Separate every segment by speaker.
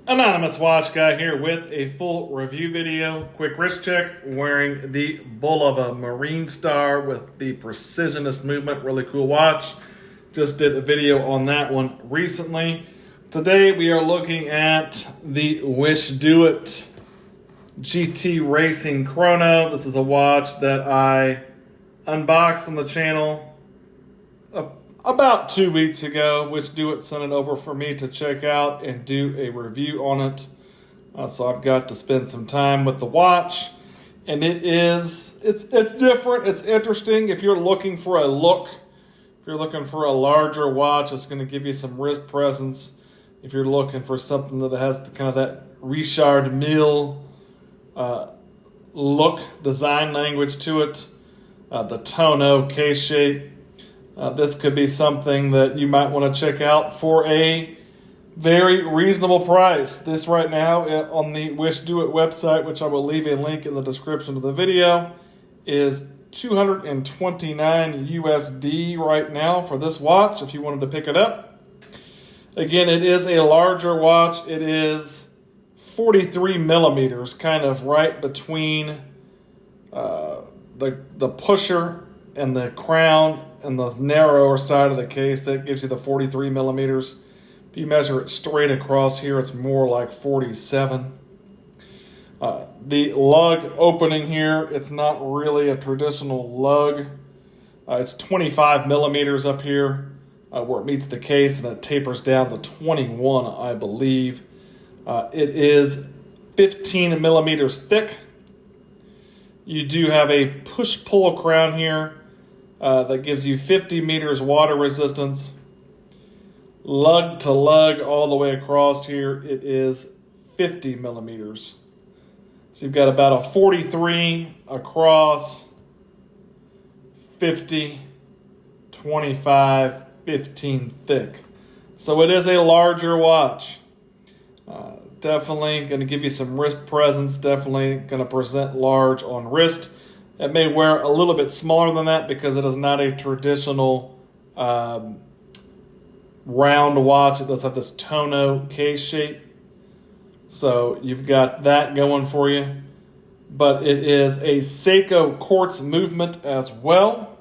Speaker 1: Anonymous Watch Guy here with a full review video. Quick wrist check, wearing the bull of a Marine Star with the precisionist movement. Really cool watch. Just did a video on that one recently. Today we are looking at the Wishdoit GT Racing Chrono. This is a watch that I unboxed on the channel about 2 weeks ago. Wishdoit sent it over for me to check out and do a review on it. So I've got to spend some time with the watch, and it's different. It's interesting. If you're looking for a look, if you're looking for a larger watch, it's going to give you some wrist presence. If you're looking for something that has the kind of that Richard Mille look, design language to it, the Chrono case shape, this could be something that you might want to check out for a very reasonable price. This right now on the Wishdoit website, which I will leave a link in the description of the video, is $229 USD right now for this watch if you wanted to pick it up. Again, it is a larger watch. It is 43 millimeters, kind of right between the pusher and the crown and the narrower side of the case. That gives you the 43 millimeters. If you measure it straight across here, it's more like 47. The lug opening here, it's not really a traditional lug. It's 25 millimeters up here where it meets the case, and it tapers down to 21, I believe. It is 15 millimeters thick. You do have a push-pull crown here that gives you 50 meters water resistance. Lug to lug all the way across here, it is 50 millimeters. So you've got about a 43 across, 50, 25, 15 thick. So it is a larger watch. Definitely going to give you some wrist presence, definitely going to present large on wrist. It may wear a little bit smaller than that because it is not a traditional round watch. It does have this Chrono case shape. So you've got that going for you. But it is a Seiko quartz movement as well.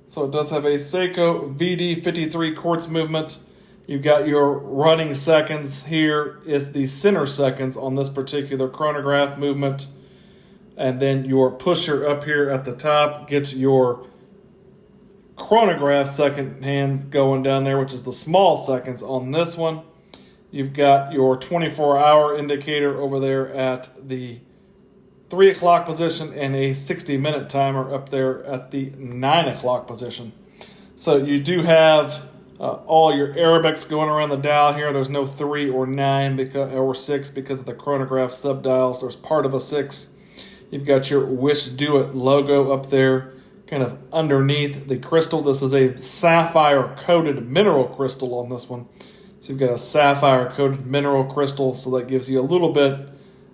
Speaker 1: So it does have a Seiko VD53 quartz movement. You've got your running seconds here. It's the center seconds on this particular chronograph movement. And then your pusher up here at the top gets your chronograph second hand going down there, which is the small seconds on this one. You've got your 24-hour indicator over there at the 3 o'clock position and a 60-minute timer up there at the 9 o'clock position. So you do have all your Arabics going around the dial here. There's no 3 or 9 or 6 because of the chronograph subdials. There's part of a 6. You've got your Wishdoit logo up there kind of underneath the crystal. This is a sapphire-coated mineral crystal on this one. So you've got a sapphire-coated mineral crystal, so that gives you a little bit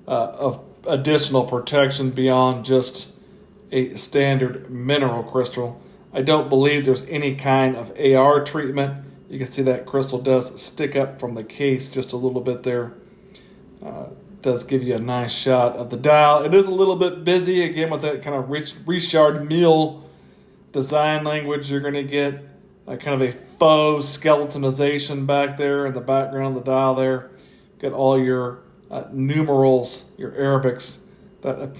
Speaker 1: of additional protection beyond just a standard mineral crystal. I don't believe there's any kind of AR treatment. You can see that crystal does stick up from the case just a little bit there. Does give you a nice shot of the dial. It is a little bit busy, again, with that kind of Richard Mille design language. You're going to get kind of a faux skeletonization back there in the background of the dial there. Got all your numerals, your Arabics that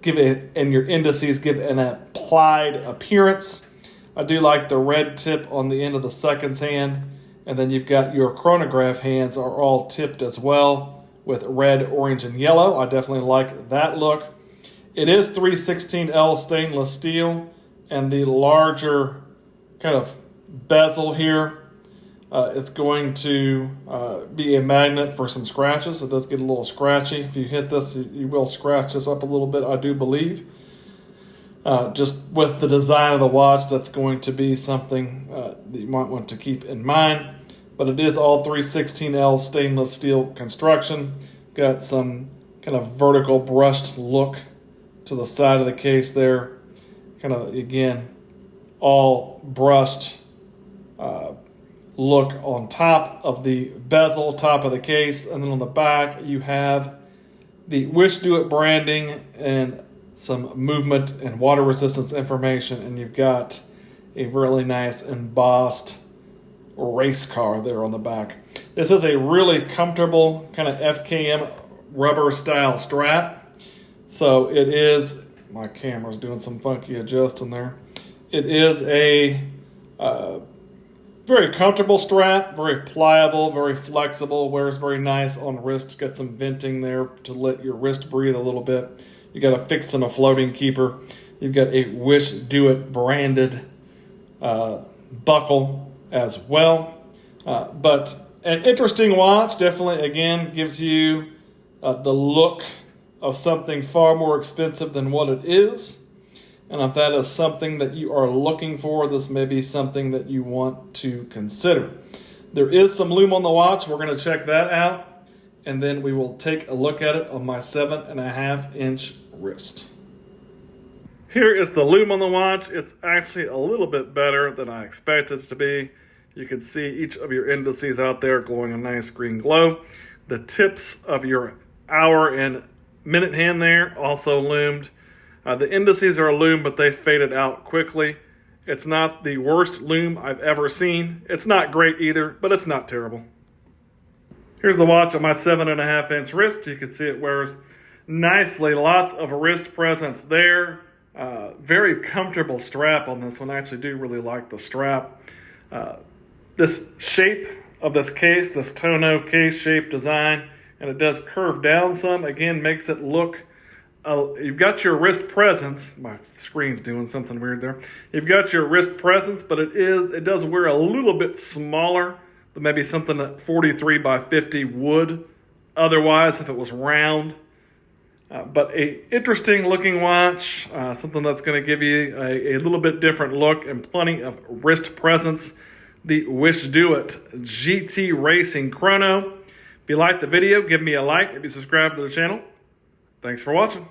Speaker 1: give it, and your indices give an applied appearance. I do like the red tip on the end of the seconds hand, and then you've got your chronograph hands are all tipped as well with red, orange, and yellow. I definitely like that look. It is 316L stainless steel, and the larger kind of bezel here is going to be a magnet for some scratches. It does get a little scratchy. If you hit this, you will scratch this up a little bit, I do believe. Just with the design of the watch, that's going to be something that you might want to keep in mind. But it is all 316L stainless steel construction. Got some kind of vertical brushed look to the side of the case there. Kind of, again, all brushed look on top of the bezel, top of the case, and then on the back you have the Wishdoit branding and some movement and water resistance information, and you've got a really nice embossed race car there on the back. This is a really comfortable kind of FKM rubber style strap. So it is, my camera's doing some funky adjusting there. It is a very comfortable strap, very pliable, very flexible, wears very nice on wrist. Got some venting there to let your wrist breathe a little bit. You got a fixed and a floating keeper. You've got a Wishdoit branded buckle as well. But an interesting watch, definitely, again, gives you the look of something far more expensive than what it is. And if that is something that you are looking for, this may be something that you want to consider. There is some Lume on the watch. We're going to check that out. And then we will take a look at it on my 7.5-inch wrist. Here is the Lume on the watch. It's actually a little bit better than I expected it to be. You can see each of your indices out there glowing a nice green glow. The tips of your hour and minute hand there also lumed. The indices are Lume, but they faded out quickly. It's not the worst Lume I've ever seen. It's not great either, but it's not terrible. Here's the watch on my 7.5-inch wrist. You can see it wears nicely. Lots of wrist presence there. Very comfortable strap on this one. I actually do really like the strap. This shape of this case, this tonneau case shape design, and it does curve down some, again, makes it look, you've got your wrist presence. My screen's doing something weird there. You've got your wrist presence, but it does wear a little bit smaller than maybe something that 43 by 50 would otherwise if it was round. But a interesting looking watch, something that's going to give you a little bit different look and plenty of wrist presence. The Wishdoit GT Racing Chrono. If you liked the video, give me a like. Maybe subscribe to the channel. Thanks for watching.